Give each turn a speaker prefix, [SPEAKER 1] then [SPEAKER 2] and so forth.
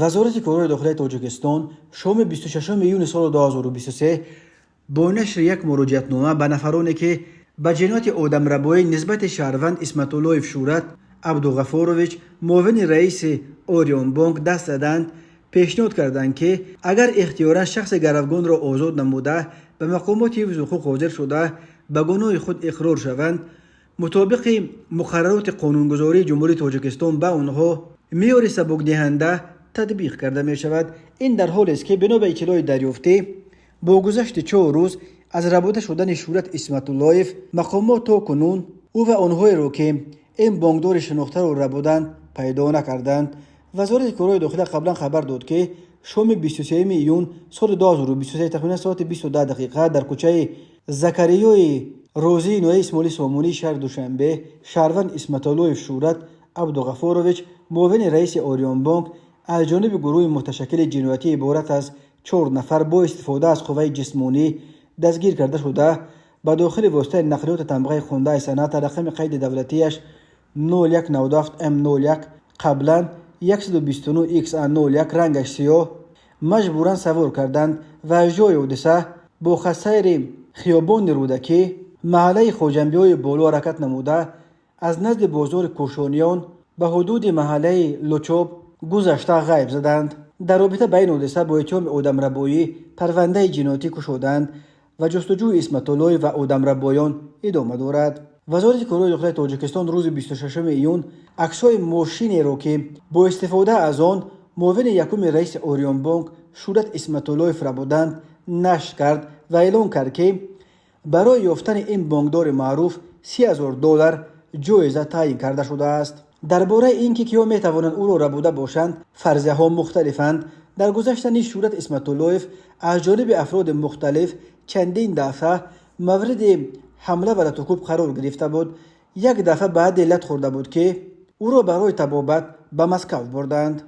[SPEAKER 1] وزارت کارهای داخلی تاجیکستان شام 26 ایون سال 2023 با نشر یک مراجعتنامه به نفرانی که به جنایت آدمربایی نسبت شهروند اسمت الله شورت عبدالغفارویچ معاون رئیس اوریون بانک دست دادند پیشنهاد کردند که اگر اختیارا شخص گروگان را آزاد نموده به مقامات حفظ حقوق حاضر شده به گناه خود اقرار شوند، مطابق مقررات قانونگذاری جمهوری تاجیکستان به آنها معیار سبک دهنده تطبیق کرده می شود. این در حالی است که بنا به اطلاع دریافته با گذشت 4 روز از ربوده شدن شورت اسمت الله مقامات تا کنون او و آنهایی را که این بانکدار شناخته را ربودند پیدا نکردند. وزارت کارهای داخلی قبلا خبر داد که شام 23 ایون سال 2023 تقریبا ساعت 22 دقیقه در کوچه زکریای روزی نوی اسماعیل سامونی شهر دوشنبه شهروند اسمت الله شورت عبدالغفارویچ معاون رئیس اوریون بانک از جانب گروه متشکل جنایتی عبارت از 4 نفر با استفاده از قوه جسمانی دستگیر کرده شده به داخل واسطه نقلیات تمغه خونده صنعت رقم قید دولتیش 0197 M01 قبلا 129 XA01 رنگش سیاه مجبورا سوار کردند و از جای حادثه با خسیر خیابان رودکی محله خوجنبی های بالا حرکت نموده از نزد بازار کوشانیان به حدود محله لوچوب گذشته غیب زدند. در رابطه با این حادثه با اتهام آدمربایی پرونده جنایتی گشودند و جستجوی اسمت الله و آدمربایان ادامه دارد. وزارت کارهای داخلی تاجیکستان روز 26 ایون عکس‌های ماشینی را که با استفاده از آن معاون یکم رئیس اوریون بانک شورت اسمت الله را بودند نشر کرد و اعلام کرد که برای یافتن این بانکدار معروف $30,000 جایزه تعیین کرده شده است. درباره اینکه کیا میتوانند او را ربوده باشند فرضیه ها مختلفند. در گذشته شورت اسمت الله از جانب افراد مختلف چندین دفعه مورد حمله و رتوکوب قرار گرفته بود. یک دفعه بعد علت خورده بود که او را برای تبابت به مسکو بردند.